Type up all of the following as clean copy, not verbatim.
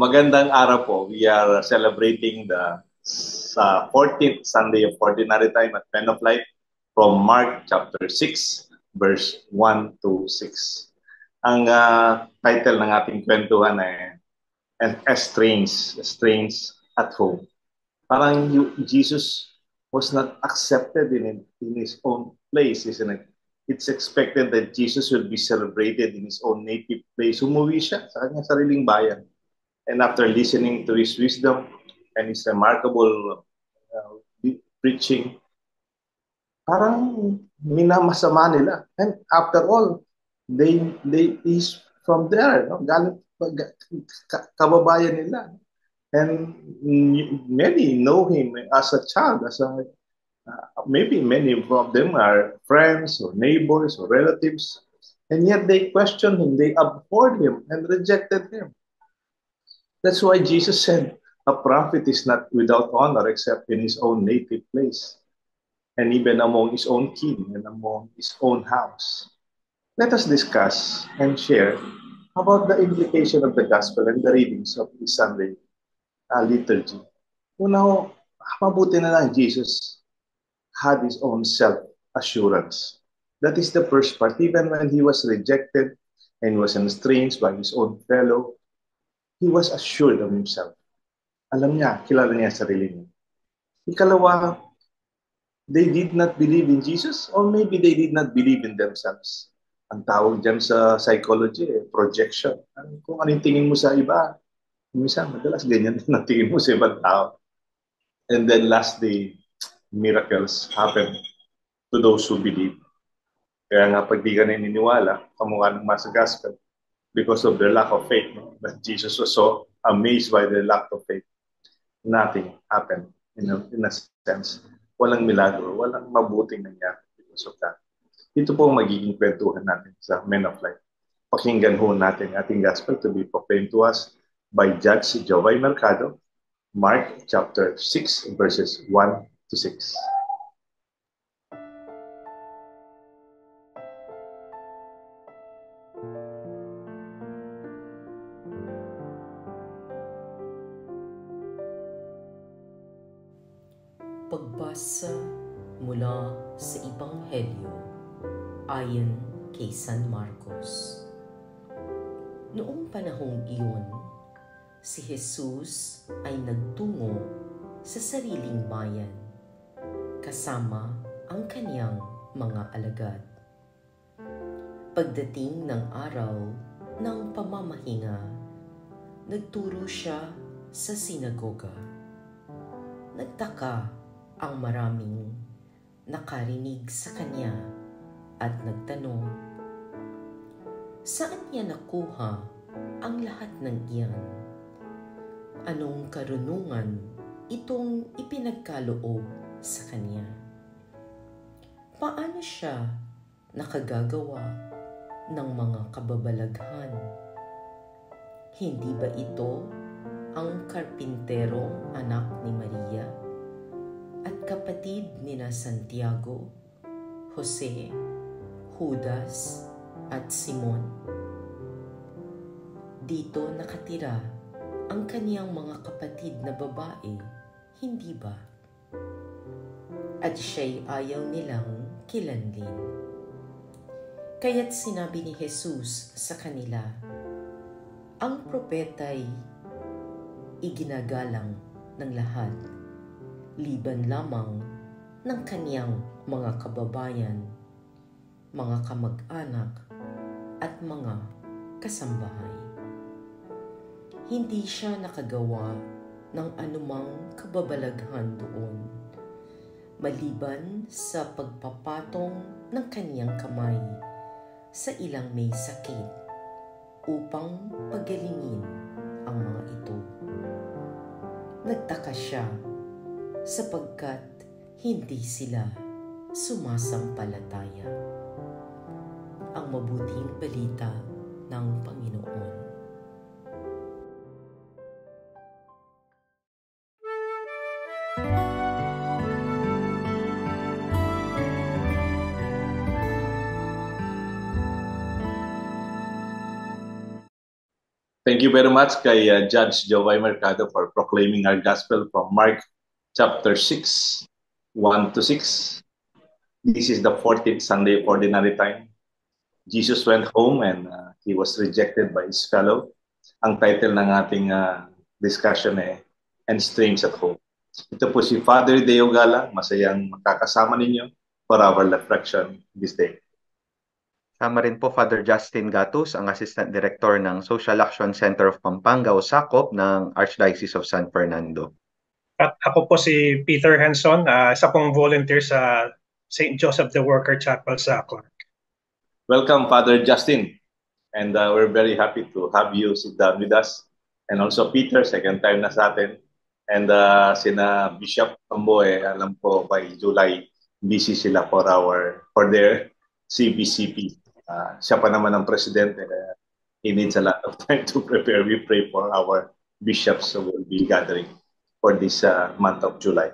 Magandang araw po. We are celebrating the 14th Sunday of Ordinary Time at Pen of Life from Mark chapter 6, verse 1 to 6. Ang title ng ating kwentuhan ay Strange at Home. Parang Jesus was not accepted in his own place, isn't it? It's expected that Jesus will be celebrated in his own native place. Umuwi siya sa kanyang sariling bayan. And after listening to his wisdom and his remarkable preaching, parang minamasama nila. And after all, they is from there, no? Galing kababayan nila. And many know him as a child, maybe many of them are friends or neighbors or relatives, and yet they questioned him, they abhorred him and rejected him. That's why Jesus said, a prophet is not without honor except in his own native place, and even among his own kin and among his own house. Let us discuss and share about the implication of the gospel and the readings of this Sunday liturgy. Una, mabuti na lang Jesus had his own self-assurance. That is the first part. Even when he was rejected and was estranged by his own fellow, he was assured of himself. Alam niya, kilala niya sarili niya. Ikalawa, they did not believe in Jesus or maybe they did not believe in themselves. Ang tawag dyan sa psychology, projection. Kung anong tingin mo sa iba, minsan, madalas ganyan din ang tingin mo sa ibang tao. And then lastly, miracles happen to those who believe. Kaya nga pag di ka naniniwala, kamukha ng sa gospel, because of their lack of faith. No? But Jesus was so amazed by their lack of faith. Nothing happened in a sense. Walang milagro, walang mabuting nangyari because of that. Ito po ang magiging kwentuhan natin sa Men of Life. Pakinggan ho natin ating gospel to be proclaimed to us by Judge Joey Mercado, Mark chapter 6, verses 1 to 6. Pagbasa mula sa Ebanghelyo ayon kay San Marcos. Noong panahong iyon, si Jesus ay nagtungo sa sariling bayan kasama ang kaniyang mga alagad. Pagdating ng araw ng pamamahinga, nagturo siya sa sinagoga. Nagtaka ang maraming nakarinig sa kanya at nagtanong, saan niya nakuha ang lahat ng iyan? Anong karunungan itong ipinagkaloob sa kanya? Paano siya nakagagawa ng mga kababalaghan? Hindi ba ito ang karpinterong anak ni Maria at kapatid nina Santiago, Jose, Judas at Simon? Dito nakatira ang kaniyang mga kapatid na babae, hindi ba? At siya'y ayaw nilang kilanlin. Kaya't sinabi ni Jesus sa kanila, ang propeta'y iginagalang ng lahat, liban lamang ng kaniyang mga kababayan, mga kamag-anak at mga kasambahay. Hindi siya nakagawa ng anumang kababalaghan doon, maliban sa pagpapatong ng kaniyang kamay sa ilang may sakit upang pagalingin ang mga ito. Nagtaka siya sapagkat hindi sila sumasampalataya. Ang mabuting balita ng Panginoon. Thank you very much kay Judge Joey Mercado for proclaiming our gospel from Mark chapter 6, 1 to 6. This is the 14th Sunday of Ordinary Time. Jesus went home and he was rejected by his fellow. Ang title ng ating discussion And Streams at Home. Ito po si Father Deo Gala, masayang makakasama ninyo for our reflection this day. Sama rin po Father Justin Gatus, ang Assistant Director ng Social Action Center of Pampanga o SACOP ng Archdiocese of San Fernando. At ako po si Peter Henson, isa pong volunteer sa St. Joseph the Worker Chapel sa Clark. Welcome Father Justin, and we're very happy to have you sit down with us. And also Peter, second time na sa atin. And sina Bishop Ambo, alam ko by July, busy sila for their CBCP. Siya pa naman ang presidente. He needs a lot of time to prepare. We pray for our bishops who will be gathering for this month of July.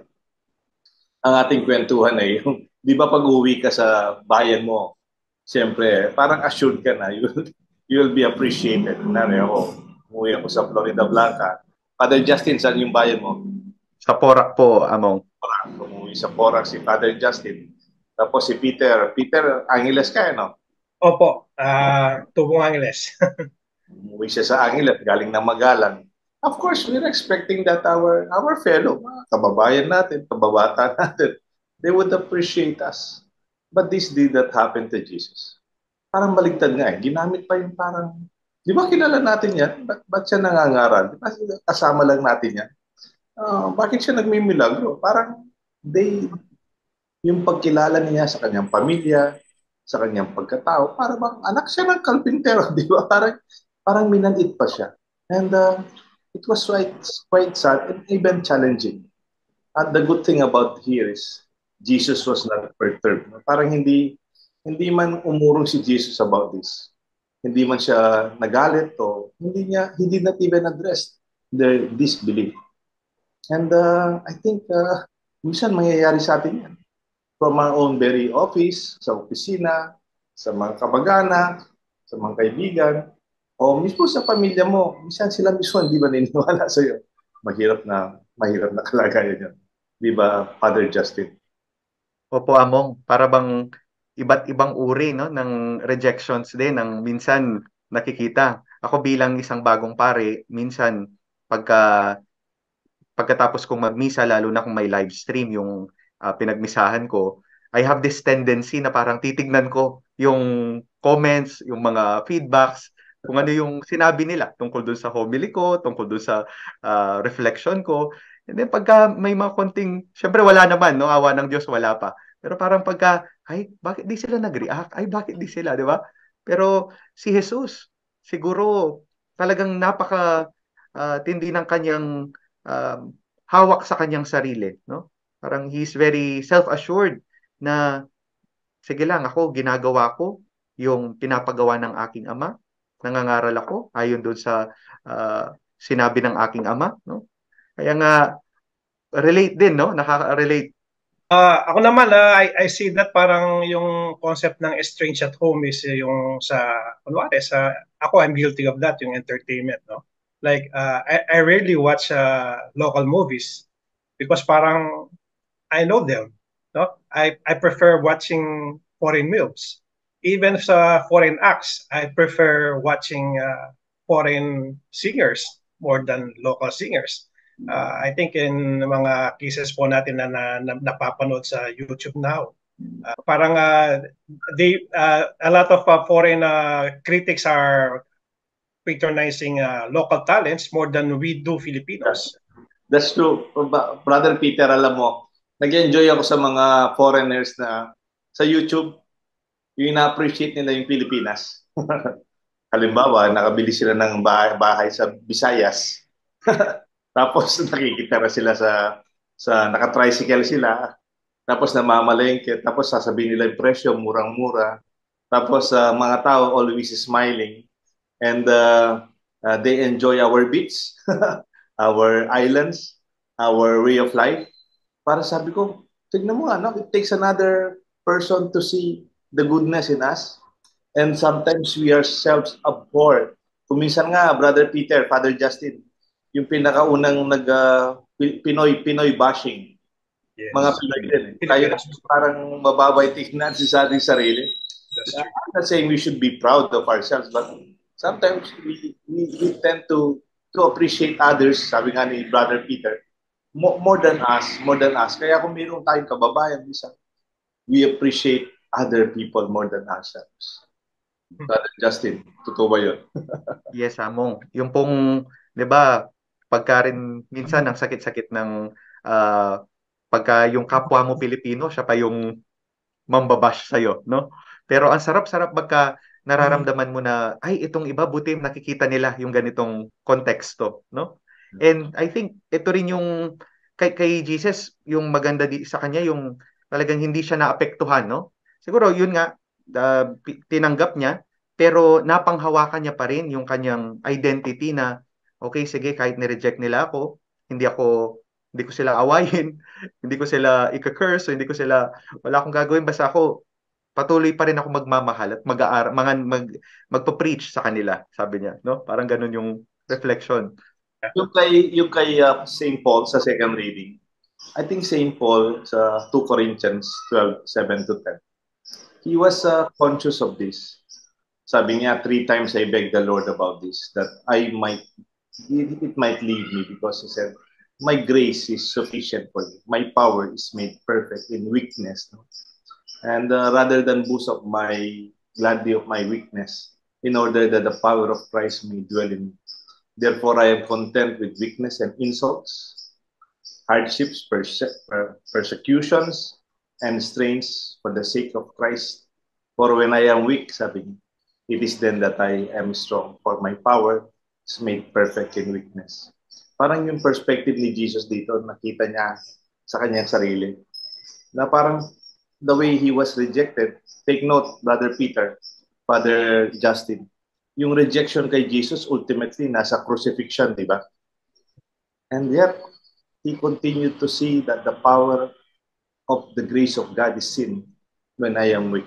Ang ating kwentuhan ay yung, di ba pag uwi ka sa bayan mo, siyempre, parang assured ka na you will be appreciated. Nari ako, umuwi ako sa Florida Blanca. Father Justin, saan yung bayan mo? Sa Porac po, Among. Porac. Umuwi sa Porac si Father Justin. Tapos si Peter. Peter, Angeles ka, no? Opo, Tubong Angeles. Umuwi siya sa Angeles, galing ng Magalang. Of course, we're expecting that our fellow, kababayan natin, kababata natin, they would appreciate us. But this did not happen to Jesus. Parang baligtad nga Ginamit pa yung parang, di ba kilala natin yan? Ba't siya nangangaral? Di ba kasama lang natin yan? Bakit siya nagmimilagro? Parang yung pagkilala niya sa kanyang pamilya, sa kanyang pagkatao, para bang anak siya ng kalpintero, di ba? Parang minanit pa siya. And it was quite sad and even challenging. And the good thing about here is Jesus was not perturbed. Parang hindi man umurong si Jesus about this. Hindi man siya nagalit o hindi not even addressed their disbelief. And I think minsan mangyayari sa atin yan. From our own very office, sa opisina, sa mga kamag-anak, sa mga kaibigan, o mismo sa pamilya mo, minsan sila mismo hindi ba naniniwala sa iyo? Mahirap na kalagayan yan. Di ba, Father Justin? Opo, Among. Para bang iba't ibang uri no, ng rejections din ng minsan nakikita. Ako bilang isang bagong pare, minsan pagkatapos kong magmisa, lalo na kung may live stream yung pinagmisahan ko, I have this tendency na parang titignan ko yung comments, yung mga feedbacks, kung ano yung sinabi nila tungkol dun sa homily ko, tungkol dun sa reflection ko. And then pagka may mga konting, syempre wala naman, no? Awa ng Diyos, wala pa. Pero parang pagka, ay, bakit di sila nag-react? Ay, bakit di sila, di ba? Pero si Jesus, siguro talagang napaka tindi ng kanyang hawak sa kanyang sarili, no? Parang he's very self-assured na sige lang ako, ginagawa ko yung pinapagawa ng aking ama. Nangangaral ako ayon doon sa sinabi ng aking ama, no? Kaya nga relate din, no? Nakaka-relate. Ako naman, I see that parang yung concept ng estranged at home is yung kunwari, ako, I'm guilty of that, yung entertainment, no? Like, I rarely watch local movies because parang I know them, no? I prefer watching foreign films. Even sa foreign acts, I prefer watching foreign singers more than local singers. I think in mga cases po natin na napapanood sa YouTube now, parang a lot of foreign critics are patronizing local talents more than we do Filipinos. That's true. Brother Peter, alam mo, nag-enjoy ako sa mga foreigners na sa YouTube, yung na-appreciate nila yung Pilipinas. Halimbawa, nakabili sila ng bahay sa Visayas. Tapos nakikitara sila sa naka-tricycle sila. Tapos namamalengke. Tapos sasabihin nila yung presyo, murang-mura. Tapos mga tao always smiling. And they enjoy our beach, our islands, our way of life. Para sabi ko, tignan mo ano, it takes another person to see the goodness in us. And sometimes we are self-abhorred Kuminsan nga, Brother Peter, Father Justin, yung pinakaunang Pinoy bashing. Yes. Mga Pinoy din. Tayo na parang mababay tignan sa ating sarili. I'm not saying we should be proud of ourselves, but sometimes we tend to appreciate others, sabi nga ni Brother Peter, more than us. Kaya kung mayroon tayong kababayan, we appreciate other people more than ourselves. Brother Justin, totoo ba yun? Yes, Among. Yung pong, di ba, pagka rin minsan ang sakit-sakit ng pagka yung kapwa mo Pilipino, siya pa yung mambabash sa'yo, no? Pero ang sarap-sarap pagka nararamdaman mo na, ay, itong iba, buti nakikita nila yung ganitong konteksto, no? And I think ito rin yung kay Jesus, yung maganda sa kanya, yung talagang hindi siya naapektuhan, no? Siguro, yun nga, tinanggap niya, pero napanghawakan niya pa rin yung kanyang identity na, okay, sige, kahit ni-reject nila ako, hindi ko sila awayin, hindi ko sila i-curse, wala akong gagawin, basta ako, patuloy pa rin ako magmamahal at magpa-preach sa kanila, sabi niya, no? Parang ganun yung reflection. Yung kay St. Paul sa second reading, I think St. Paul sa 2 Corinthians 12:7-10, he was conscious of this. Sabi niya, 3 times I begged the Lord about this, that it might leave me, because he said, my grace is sufficient for you. My power is made perfect in weakness. No? And rather than boast of gladly of my weakness, in order that the power of Christ may dwell in me. Therefore, I am content with weakness and insults, hardships, persecutions, and strains for the sake of Christ. For when I am weak, sabi niya, it is then that I am strong, for my power is made perfect in weakness. Parang yung perspective ni Jesus dito, nakita niya sa kanyang sarili. Na parang the way he was rejected, take note, Brother Peter, Father Justin, yung rejection kay Jesus ultimately nasa crucifixion, di ba? And yet, he continued to see that the power of the grace of God is seen when I am weak.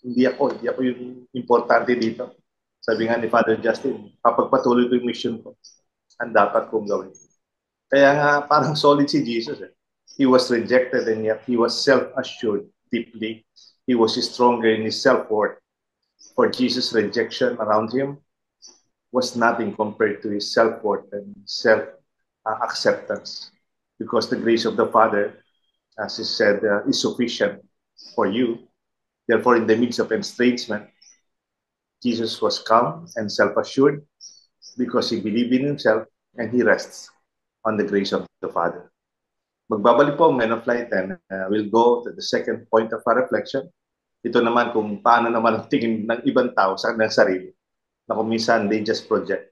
Hindi ako yung importante dito. Sabi nga ni Father Justin, papagpatuloy ko yung mission ko. Ang dapat kong gawin. Kaya nga, parang solid si Jesus. He was rejected and yet he was self-assured deeply. He was stronger in his self-worth. For Jesus' rejection around him was nothing compared to his self-worth and self-acceptance. Because the grace of the Father, as he said, is sufficient for you. Therefore, in the midst of estrangement, Jesus was calm and self-assured because he believed in himself and he rests on the grace of the Father. Magbabalik po ang Men of Light and we'll go to the second point of our reflection. Ito naman kung paano naman ang tingin ng ibang tao sa kanilang sarili na kung minsan they just project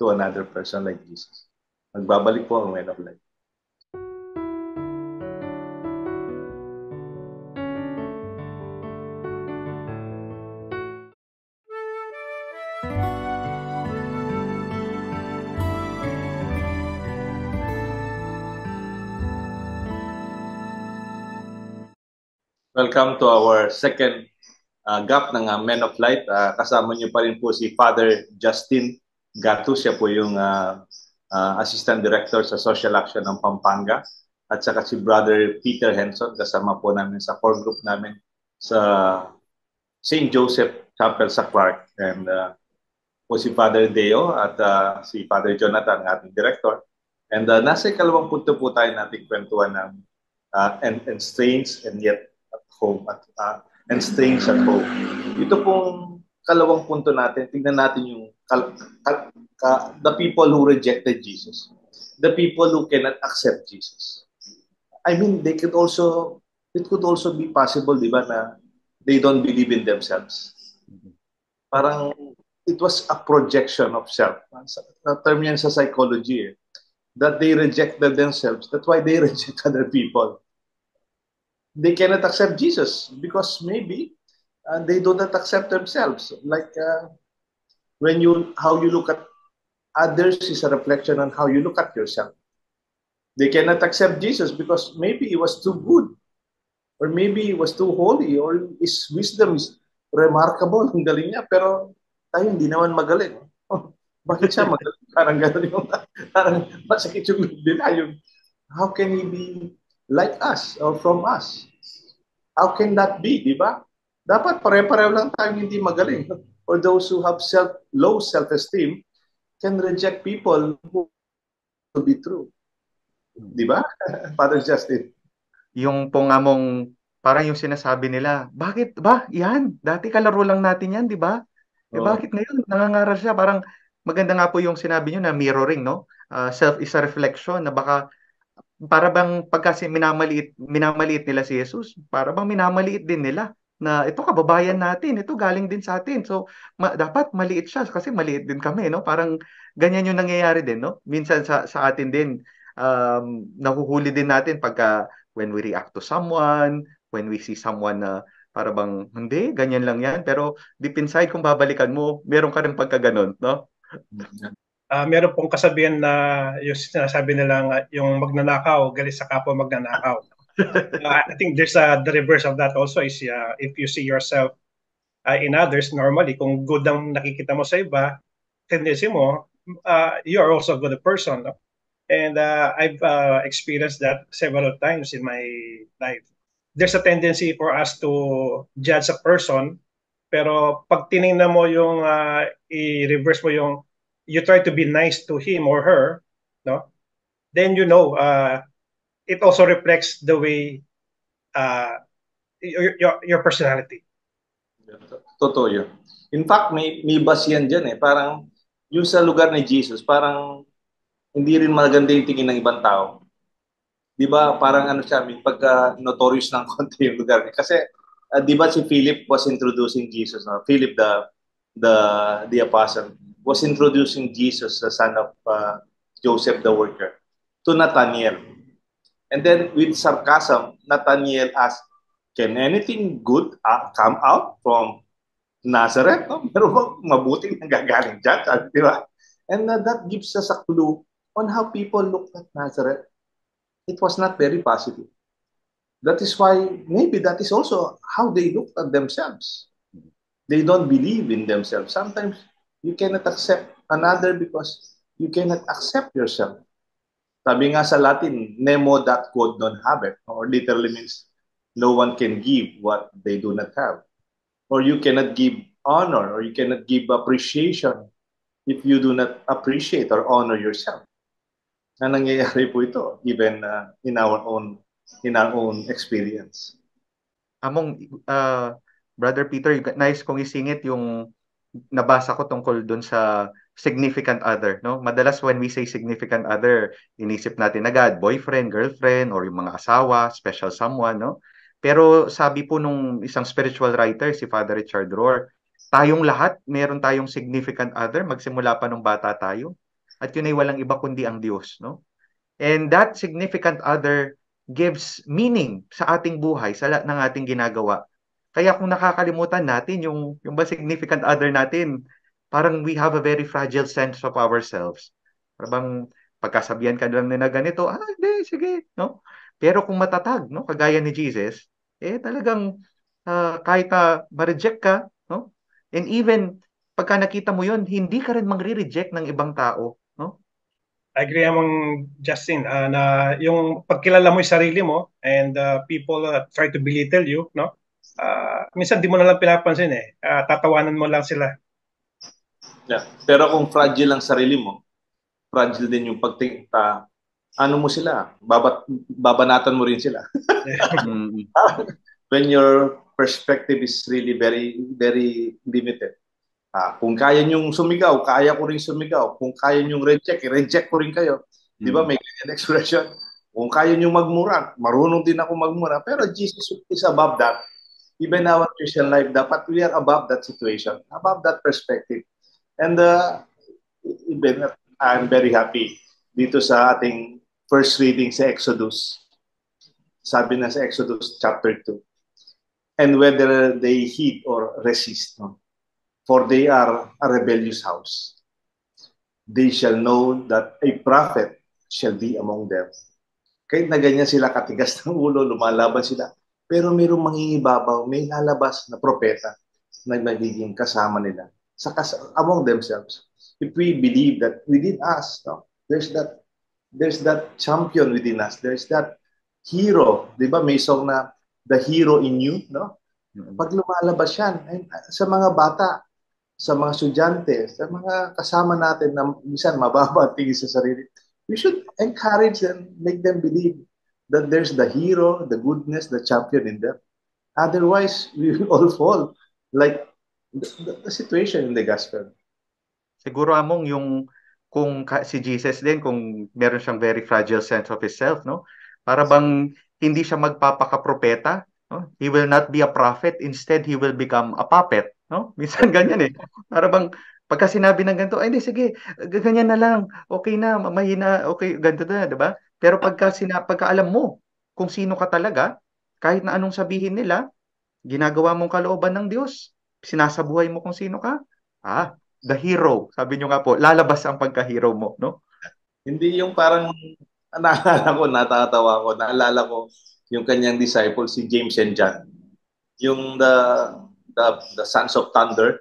to another person like Jesus. Magbabalik po ang Men of Light. Welcome to our second gap ng Men of Light. Kasama niyo pa rin po si Father Justin Gatu. Siya po yung Assistant Director sa Social Action ng Pampanga. At saka si Brother Peter Henson. Kasama po namin sa core group namin sa St. Joseph Chapel sa Clark. And po si Father Deo at si Father Jonathan, ang ating Director. And nasa ikalawang punto po tayo nating kwentuhan ng and strains and yet home and strange at home. Ito pong kalawang punto natin. Tingnan natin yung the people who rejected Jesus. The people who cannot accept Jesus. I mean, it could also be possible, di ba, na they don't believe in themselves. Parang it was a projection of self. Term yan sa psychology, that they rejected themselves. That's why they reject other people. They cannot accept Jesus because maybe they do not accept themselves. Like how you look at others is a reflection on how you look at yourself. They cannot accept Jesus because maybe he was too good, or maybe he was too holy, or his wisdom is remarkable, ang galing niya, pero tayo hindi naman magaling. Bakit siya magaling? Parang gano'n yung, parang masakit yung loob nila. Yung, how can he be like us or from us? How can that be, di ba? Dapat pare-pareho lang tayong hindi magaling. Or those who have low self-esteem can reject people who will be true. Di ba? Father Justin. Yung pong among, parang yung sinasabi nila, bakit ba? Yan, dati kalaro lang natin yan, di ba? Eh Oh. bakit ngayon? Nangangaral siya. Parang maganda nga po yung sinabi nyo na mirroring, no? Self is a reflection na baka para bang pagka minamaliit nila si Jesus, para bang minamaliit din nila na ito kababayan natin, ito galing din sa atin. So dapat maliit siya kasi maliit din kami, no? Parang ganyan yung nangyayari din, no? Minsan sa atin din nahuhuli din natin pagka when we react to someone, when we see someone na para bang hindi, ganyan lang yan. Pero deep inside, kung babalikan mo, meron ka rin pagkaganon, no? Meron pong kasabihan na yung sinasabi nilang yung magnanakaw, galit sa kapwa magnanakaw. I think there's the reverse of that also is if you see yourself in others, normally, kung good ang nakikita mo sa iba, tendency mo, you are also a good person. No? And I've experienced that several times in my life. There's a tendency for us to judge a person, pero pag tinignan mo yung, i-reverse mo yung, you try to be nice to him or her, no? Then it also reflects the way your personality. Totoo yun. In fact, may bus yan dyan eh. Parang yung sa lugar ni Jesus, parang hindi rin maganda yung tingin ng ibang tao. Di ba? Parang ano siya, pagka notorious ng konti yung lugar niya. Kasi, di ba si Philip was introducing Jesus, no? Philip, the apostle, was introducing Jesus, the son of Joseph the worker, to Nathaniel. And then with sarcasm, Nathaniel asked, can anything good come out from Nazareth? No? Pero mabuting nanggagaling dyan, di ba? And that gives us a clue on how people look at Nazareth. It was not very positive. That is why maybe that is also how they look at themselves. They don't believe in themselves. Sometimes you cannot accept another because you cannot accept yourself. Sabi nga sa Latin, nemo dat quod non habet, or literally means no one can give what they do not have. Or you cannot give honor, or you cannot give appreciation if you do not appreciate or honor yourself. Na nangyayari po ito, even in our own experience. Among, Brother Peter, nice kong isingit yung nabasa ko tungkol dun sa significant other, no? Madalas when we say significant other, inisip natin agad boyfriend, girlfriend, or yung mga asawa, special someone, no? Pero sabi po nung isang spiritual writer, si Father Richard Rohr, tayong lahat, meron tayong significant other, magsimula pa nung bata tayo. At yun ay walang iba kundi ang Diyos, no? And that significant other gives meaning sa ating buhay, sa lahat ng ating ginagawa. Kaya kung nakakalimutan natin yung ba significant other natin, parang we have a very fragile sense of ourselves. Parang pagkasabihan ka lang na ganito, hindi, sige, no? Pero kung matatag, no, kagaya ni Jesus, talagang kahit ma-reject ka, no? And even pagka nakita mo yon, hindi ka rin mangre-reject ng ibang tao, no? I agree among Justin na yung pagkilala mo yung sarili mo and people try to belittle you, no? Minsan di mo na lang pinapansin tatawanan mo lang sila. Yeah. Pero kung fragile ang sarili mo, fragile din yung ano mo sila, babanatan mo rin sila. When your perspective is really very, very limited. Kung kaya nyong sumigaw, kaya ko rin sumigaw. Kung kaya nyong reject ko rin kayo. Di ba may ganyan expression? Kung kaya nyong magmura, marunong din ako magmura. Pero Jesus is above that. Even our Christian life, dapat we are above that situation, above that perspective. And even I'm very happy dito sa ating first reading sa Exodus. Sabi na sa Exodus chapter 2. And whether they heed or resist, no? For they are a rebellious house. They shall know that a prophet shall be among them. Kahit na ganyan sila katigas ng ulo, lumalaban sila. Pero mayroong mangingibabaw, may lalabas na propeta na magiging kasama nila among themselves. if we believe that within us, no, there's that champion within us. There's that hero. Di ba? May song na The Hero in You, no? Pag lumalabas yan, sa mga bata, sa mga estudyante, sa mga kasama natin na minsan mababa ang tingin sa sarili, we should encourage them, make them believe that there's the hero, the goodness, the champion in them. Otherwise, we will all fall like the situation in the gospel. Siguro among yung kung si Jesus din kung meron siyang very fragile sense of himself, no? Para bang hindi siya magpapakapropeta, no? He will not be a prophet, instead he will become a puppet, no? Minsan ganyan eh. Para bang pagka sinabi ng ganito, ay hindi sige, ganyan na lang. Okay na, mahina, okay, ganito na, 'di ba? Pero pagka alam mo kung sino ka talaga, kahit na anong sabihin nila, ginagawa mong kalooban ng Diyos, sinasabuhay mo kung sino ka. The hero. Sabi nyo nga po, lalabas ang pagka-hero mo, no? Hindi yung parang, naalala ko yung kanyang disciple, si James and John. Yung the sons of thunder,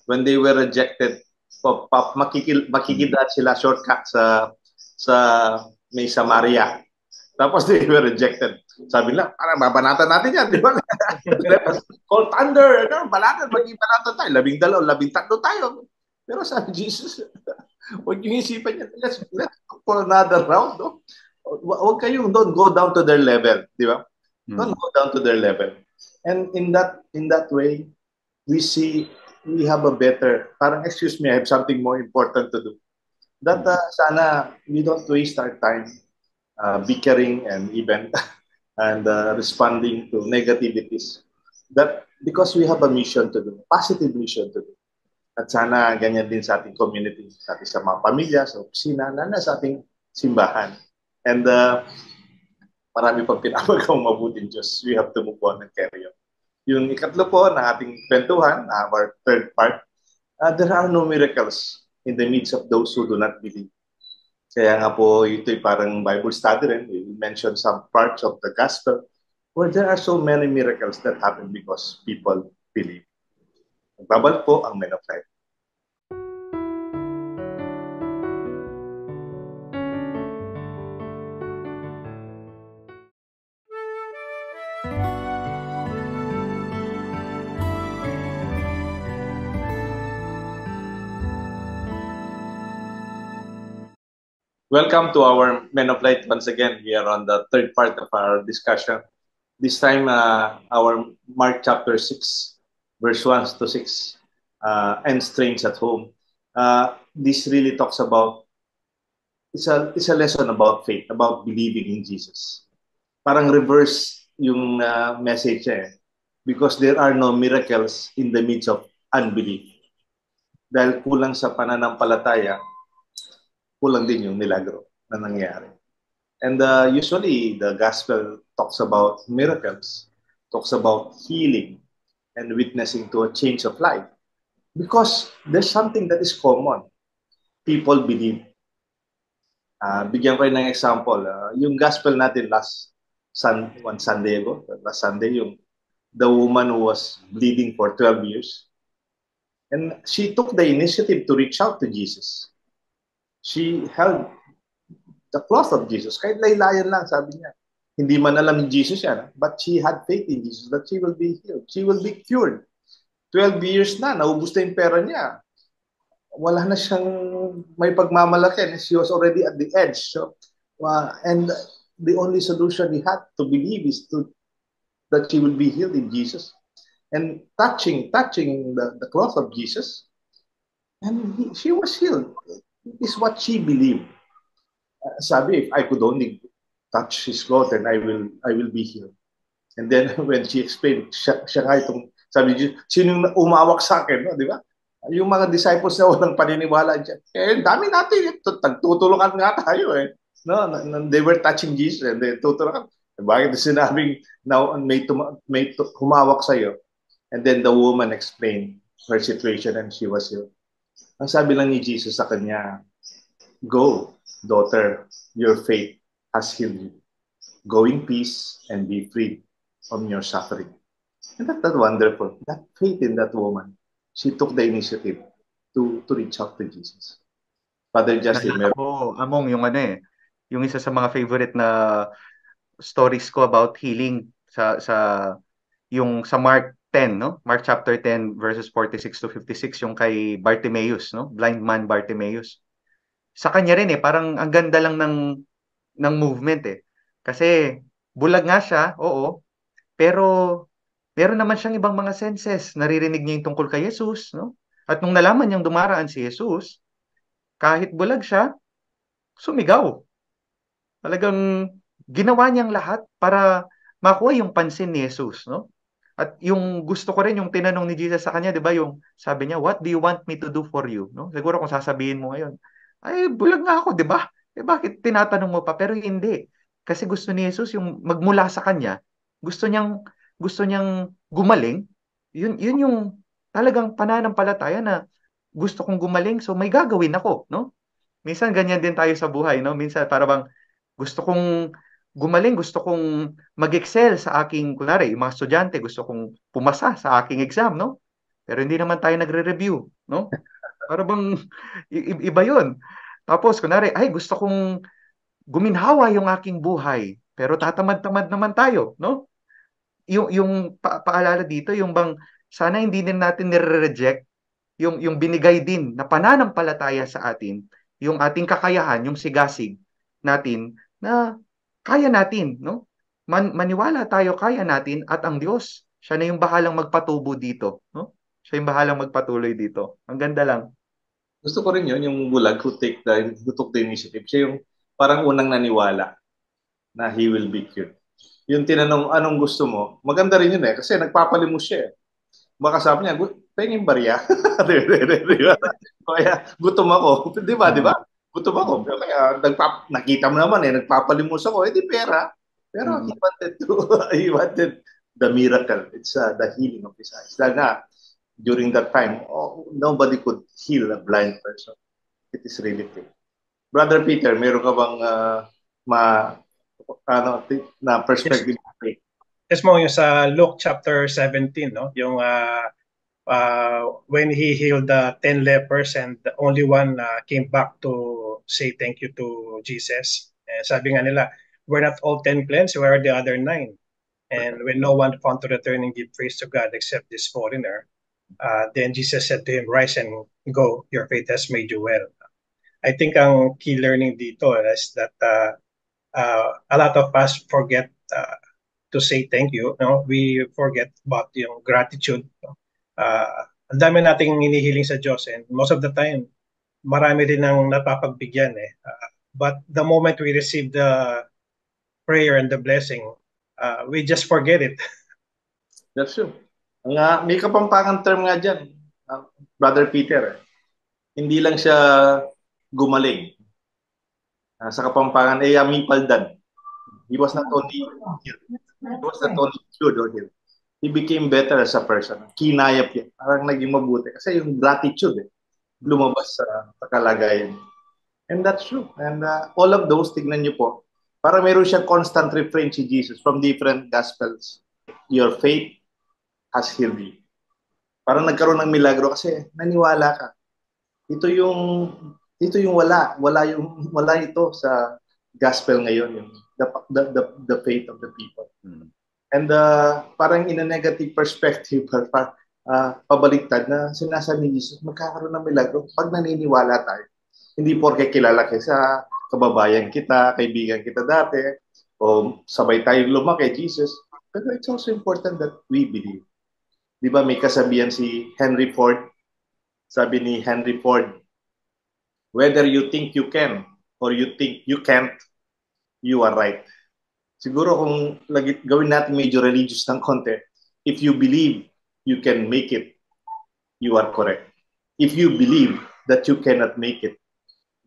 when they were rejected, makikidaan sila shortcut sa may Samaria. Tapos they were rejected. Sabi nila, parang babanatan natin yan, di ba? Call thunder, banatan, maging banatan tayo. 12, 13 tayo. Pero sabi Jesus, huwag yung isipan niya, let's go for another round. No? Huwag kayong, don't go down to their level. Di ba? Don't go down to their level. And in that way, we see, we have a better, parang excuse me, I have something more important to do. That sana we don't waste our time bickering and even and responding to negativities. That because we have a mission to do, positive mission to do. At sana ganyan din sa ating community, sa ating sa mga pamilya, sa opisina, sa ating simbahan. And marami pang pinapagawang mabuting Diyos. We have to move on and carry on. Yung ikatlo po na ating kwentuhan, our third part, there are no miracles in the midst of those who do not believe. Kaya nga po, ito'y parang Bible study rin. We will mention some parts of the gospel where there are so many miracles that happen because people believe. Magbabalik po ang Men of Life. Welcome to our Men of Light once again. We are on the third part of our discussion. This time, our Mark chapter 6, verse 1 to 6, and strange at home. This really talks about, it's a lesson about faith, about believing in Jesus. Parang reverse yung message eh. Because there are no miracles in the midst of unbelief. Dahil kulang sa pananampalataya, kulang din yung milagro na nangyari. And usually, the gospel talks about miracles, talks about healing, and witnessing to a change of life. Because there's something that is common. People believe. Bigyan ko ng example. Yung gospel natin last Sunday, the woman who was bleeding for 12 years. And she took the initiative to reach out to Jesus. She held the cloth of Jesus. Kahit laylayan lang, sabi niya. Hindi man alam ni Jesus yan. But she had faith in Jesus that she will be healed. She will be cured. 12 years na, naubos na yung pera niya. Wala na siyang may pagmamalaki. She was already at the edge. So, and the only solution he had to believe is that she will be healed in Jesus. And touching the cloth of Jesus, and she was healed. Is what she believed. Sabi, if I could only touch his cloth, then I will be healed. And then when she explained, siya nga itong, sabi niya, sino umawak sa akin, no? Di ba? Yung mga disciples na walang paniniwala dyan, dami natin, tutulungan nga tayo eh. No, they were touching Jesus and they tutulungan. Bakit sinabing now may humawak sa'yo? And then the woman explained her situation and she was healed. Ang sabi lang ni Jesus sa kanya, go, daughter, your faith has healed you. Go in peace and be free from your suffering. And that's wonderful. That faith in that woman. She took the initiative. to reach out to Jesus. Father Justin, Naalala ko, Among, yung yung isa sa mga favorite na stories ko about healing yung sa Mark 10, no? Mark chapter 10 verses 46 to 56, yung kay Bartimaeus, no? Blind man Bartimaeus. Sa kanya rin parang ang ganda lang ng movement Kasi bulag nga siya, oo, pero meron naman siyang ibang mga senses. Naririnig niya yung tungkol kay Jesus, no? At nung nalaman niyang dumaraan si Jesus, kahit bulag siya, sumigaw. Talagang ginawa niyang lahat para makuha yung pansin ni Jesus, no? At yung gusto ko rin yung tinanong ni Jesus sa kanya, 'di ba? Yung sabi niya, "What do you want me to do for you?" No? Siguro kung sasabihin mo ngayon, "Ay, bulag nga ako, 'di ba? Bakit tinatanong mo pa?" Pero hindi. Kasi gusto ni Jesus yung magmula sa kanya, gusto niyang gumaling. Yun yung talagang pananampalataya na gusto kong gumaling, so may gagawin ako, no? Minsan ganyan din tayo sa buhay, no? Minsan para bang gusto kong gumaling, gusto kong mag-excel sa aking, kunwari, yung mga estudyante, gusto kong pumasa sa aking exam, no? Pero hindi naman tayo nagre-review, no? Para bang iba yun. Tapos, kunwari, ay, gusto kong guminhawa yung aking buhay, pero tatamad-tamad naman tayo, no? Yung paalala dito, yung bang sana hindi din natin nire-reject yung binigay din na pananampalataya sa atin, yung ating kakayahan, yung sigasig natin na kaya natin, no? Maniwala tayo, kaya natin, at ang Diyos, siya na yung bahalang magpatubo dito, no? Siya yung bahalang magpatuloy dito. Ang ganda lang. gusto ko rin yun, yung bulag who took the initiative. Siya yung parang unang naniwala na he will be cured. Yung tinanong, anong gusto mo? Maganda rin yun kasi nagpapalimos siya Baka sabi niya, pengin barya. Di ba? Kaya gutom ako. Di ba? Di ba? Gutom ako. Kaya nakita mo naman nagpapalimos ako. Di pera. Pero he wanted he wanted the miracle. It's the healing of his eyes. Dahil nga, during that time, nobody could heal a blind person. It is really true. Brother Peter, meron ka bang na perspective? Yes mo, yung sa Luke chapter 17, no? Yung when he healed the 10 lepers and only one came back to say thank you to Jesus. Sabi nga nila, we're not all 10 cleansed, where are the other 9? And when no one found to return and give praise to God except this foreigner, then Jesus said to him, rise and go, your faith has made you well. I think ang key learning dito is that a lot of us forget to say thank you. No? We forget about yung gratitude. No? Ang dami nating hinihiling sa Diyos and most of the time, marami rin ang napapagbigyan but the moment we receive the prayer and the blessing, we just forget it. That's true. May kapampangan term nga dyan, Brother Peter. Hindi lang siya gumaling. Sa kapampangan, amipaldan. He was not only healed. He was not only cured or healed. He became better as a person. Kinayap niya. Parang naging mabuti. Kasi yung gratitude, lumabas sa kalagayan. And that's true. And all of those, tignan niyo po, parang meron siyang constant refrain si Jesus from different gospels. Your faith has healed you. Parang nagkaroon ng milagro kasi naniwala ka. Ito yung wala ito sa gospel ngayon, yung the faith of the people. And parang in a negative perspective, pabaliktad na sinasabi ni Jesus, magkakaroon ng milagro pag naniniwala tayo. Hindi porke kilala kayo sa kababayan kita, kaibigan kita dati, o sabay tayong lumaki, Jesus. Pero it's also important that we believe. Di ba may kasabihan si Henry Ford? Sabi ni Henry Ford, whether you think you can or you think you can't, you are right. Siguro kung gawin natin medyo religious ng konti, if you believe you can make it, you are correct. If you believe that you cannot make it,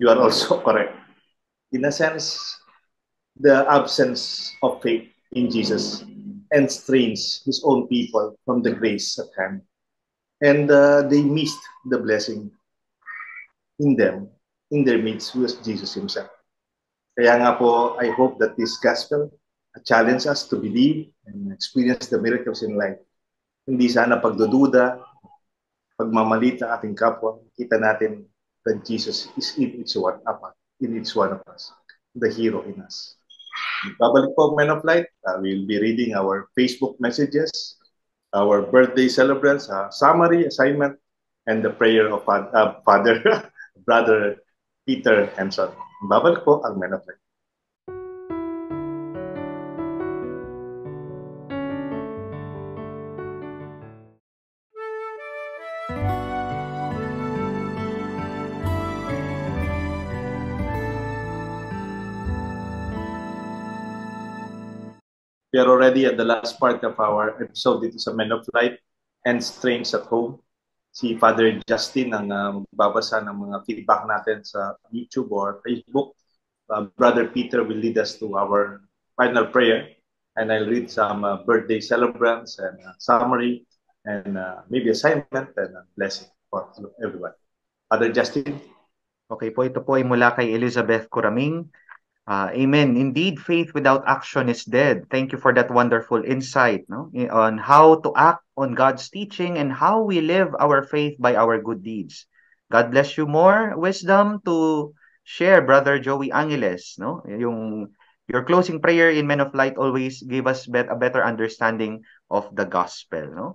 you are also correct. In a sense, the absence of faith in Jesus constrains his own people from the grace at hand. And they missed the blessing in them, in their midst, who was Jesus himself. Kaya nga po, I hope that this gospel challenge us to believe and experience the miracles in life. Hindi sana pagdududa, pagmamalit ng ating kapwa, kita natin that Jesus is in each one of us, the hero in us. Babalik po, Men of Light. We'll be reading our Facebook messages, our birthday celebrants, summary, assignment, and the prayer of Father, Brother Peter Henson. Babalik po ang Men of Light. We are already at the last part of our episode dito sa Men of Light and Strange at Home. Si Father Justin ang babasa ng mga feedback natin sa YouTube or Facebook. Brother Peter will lead us to our final prayer, and I'll read some birthday celebrants and summary and maybe assignment and blessing for everyone. Father Justin? Okay po, ito po ay mula kay Elizabeth Coraming. Amen. Indeed, faith without action is dead. Thank you for that wonderful insight, no, on how to act on God's teaching and how we live our faith by our good deeds. God bless you. More wisdom to share, Brother Joey Angeles. No, your closing prayer in Men of Light always gave us a better understanding of the gospel. No,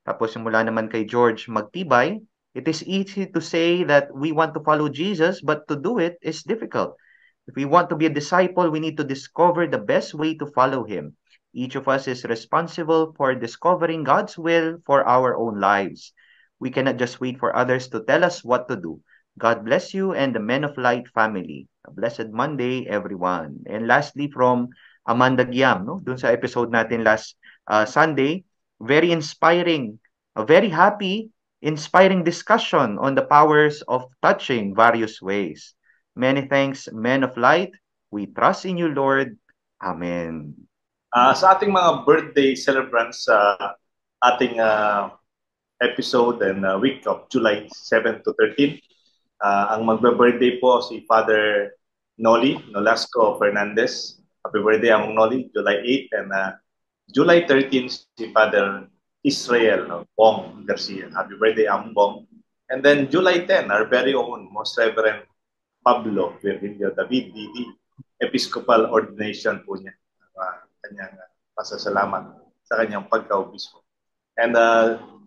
tapos mula naman kay George Magtibay, it is easy to say that we want to follow Jesus, but to do it is difficult. If we want to be a disciple, we need to discover the best way to follow him. Each of us is responsible for discovering God's will for our own lives. We cannot just wait for others to tell us what to do. God bless you and the Men of Light family. A blessed Monday, everyone. And lastly, from Amanda Giam, no? Dun sa episode natin last Sunday, very inspiring, a very happy, inspiring discussion on the powers of touching various ways. Many thanks, Men of Light. We trust in you, Lord. Amen. Sa ating mga birthday celebrants sa ating episode and week of July 7 to 13, ang magbe-birthday po si Father Noli Nolasco Fernandez. Happy birthday, Among Noli, July 8. And July 13, si Father Israel Bong Garcia. Happy birthday, Among Bong. And then July 10, our very own Most Reverend Pablo Virgilio David, DD, Episcopal ordination po niya. Kanyang pasasalamat sa kanyang pagka-obispo. And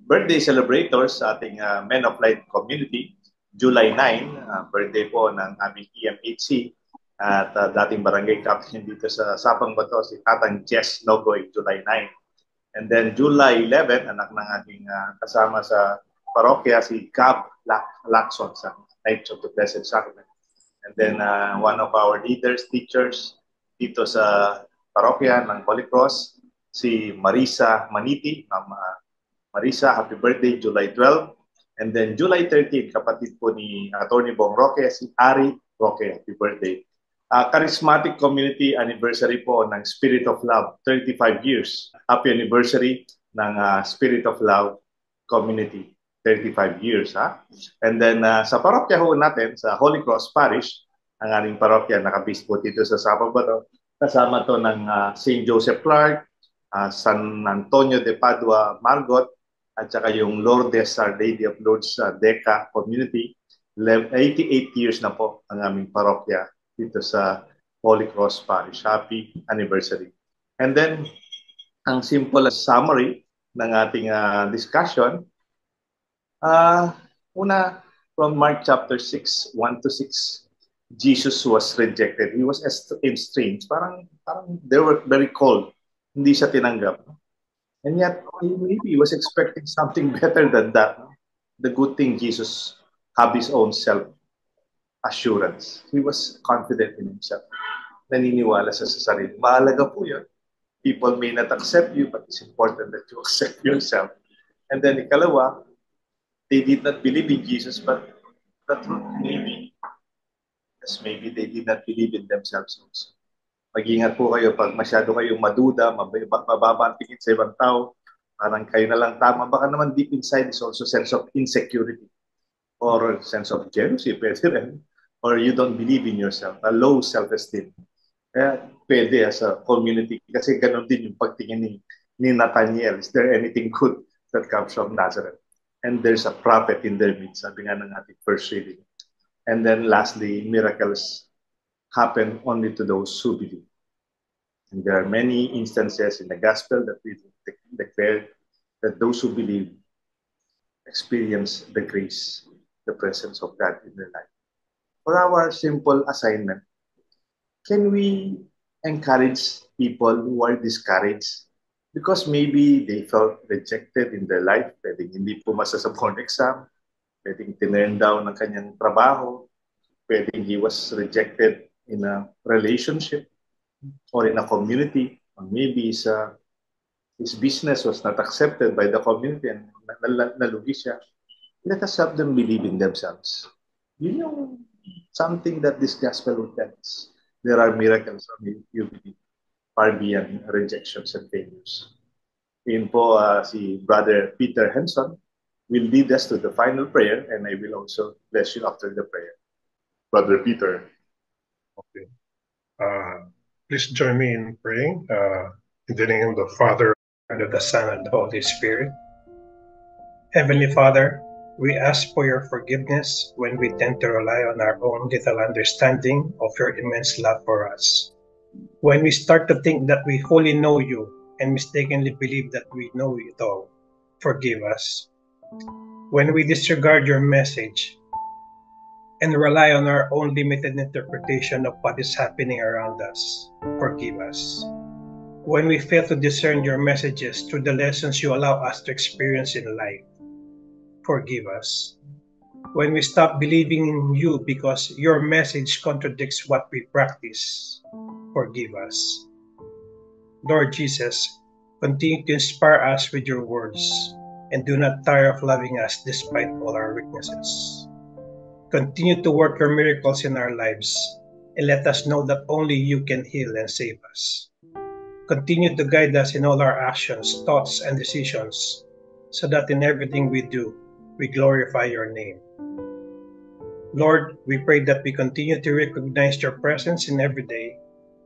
birthday celebrators sa ating Men of Light community, July 9, birthday po ng aming EMHC at dating barangay captain dito sa Sapang Bato, si Tatang Jess Nogoy, July 9. And then July 11, anak ng ating kasama sa parokya, si Gab Lacson sa Knights of the Blessed Sacrament. And then one of our leaders, teachers dito sa parokya ng Holy Cross, si Marisa Maniti. Marisa, happy birthday, July 12. And then July 13, kapatid po ni Attorney Bong Roque, si Ari Roque, happy birthday. Charismatic Community anniversary po ng Spirit of Love, 35 years. Happy anniversary ng Spirit of Love Community. 35 years, ha? And then, sa parokya ho natin, sa Holy Cross Parish, ang aming parokya, nakabase po dito sa Sapang Bato, kasama to ng St. Joseph Clark, San Antonio de Padua Margot, at saka yung Lourdes, Our Lady of Lourdes Deca Community. 88 years na po ang aming parokya dito sa Holy Cross Parish. Happy anniversary. And then, ang simple summary ng ating discussion, una, from Mark chapter 6, 1 to 6, Jesus was rejected. He was estranged. Parang they were very cold. Hindi siya tinanggap. And yet, maybe he was expecting something better than that. The good thing, Jesus have his own self-assurance. He was confident in himself. Naniniwala sa sarili. Mahalaga po yun. People may not accept you, but it's important that you accept yourself. And then, ikalawa, they did not believe in Jesus, but the truth maybe, yes, maybe they did not believe in themselves also. Mag-ingat po kayo pag masyado kayong maduda, mababa ang tingin sa ibang tao, parang kayo na lang tama. Baka naman deep inside is also sense of insecurity or sense of jealousy, pwede rin. Or you don't believe in yourself, a low self-esteem. Kaya pwede as a community, kasi ganun din yung pagtingin ni Nathaniel. Is there anything good that comes from Nazareth? and there's a prophet in their midst, sabi nga ng ating first reading. And then lastly, miracles happen only to those who believe. And there are many instances in the gospel that we declare that those who believe experience the grace, the presence of God in their life. For our simple assignment, can we encourage people who are discouraged because maybe they felt rejected in their life, pwedeng hindi pumasa sa board exam, pwedeng tinurn down ng kanyang trabaho, pwedeng he was rejected in a relationship or in a community, or maybe his business was not accepted by the community and nalugi siya. Let us help them believe in themselves. You know, something that this gospel will tell us. There are miracles only you believe, far beyond rejections and failures. Yun po si Brother Peter Henson will lead us to the final prayer, and I will also bless you after the prayer. Brother Peter. Okay. Please join me in praying. In the name of the Father, and of the Son, and the Holy Spirit. Heavenly Father, we ask for your forgiveness when we tend to rely on our own little understanding of your immense love for us. When we start to think that we wholly know you and mistakenly believe that we know it all, forgive us. When we disregard your message and rely on our own limited interpretation of what is happening around us, forgive us. When we fail to discern your messages through the lessons you allow us to experience in life, forgive us. When we stop believing in you because your message contradicts what we practice, forgive us. Lord Jesus, continue to inspire us with your words and do not tire of loving us despite all our weaknesses. Continue to work your miracles in our lives and let us know that only you can heal and save us. Continue to guide us in all our actions, thoughts, and decisions so that in everything we do, we glorify your name. Lord, we pray that we continue to recognize your presence in everyday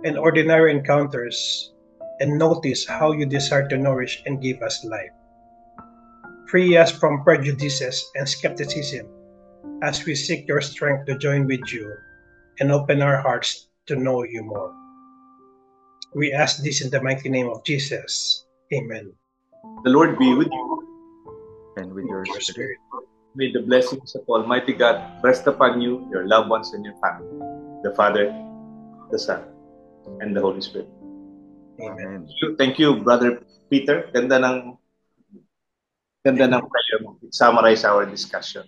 and ordinary encounters and notice how you desire to nourish and give us life. Free us from prejudices and skepticism as we seek your strength to join with you and open our hearts to know you more. We ask this in the mighty name of Jesus. Amen. The Lord be with you. And with your spirit. May the blessings of Almighty God rest upon you, your loved ones, and your family. The Father, the Son, and the Holy Spirit. Amen. Thank you, Brother Peter. Ganda ng prayer mo. It summarized our discussion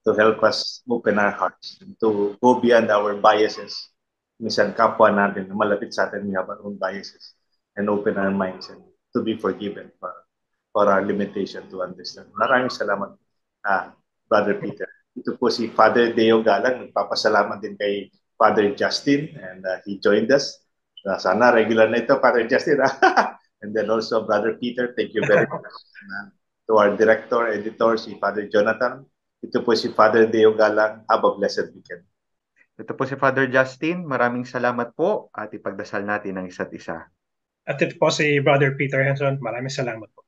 to help us open our hearts and to go beyond our biases. Minsan kapwa natin na malapit sa atin, we have our own biases, and open our minds and to be forgiven for our limitation to understand. Maraming salamat, Brother Peter. Ito po si Father Deo Galang. Nagpapasalamat din kay Father Justin, and he joined us. Sana regular na ito, Father Justin. And then also Brother Peter, thank you very much. And, to our director, editor, si Father Jonathan. Ito po si Father Deo Galang. Have a blessed weekend. Ito po si Father Justin. Maraming salamat po at ipagdasal natin ang isa't isa. At ito po si Brother Peter Henson. Maraming salamat po.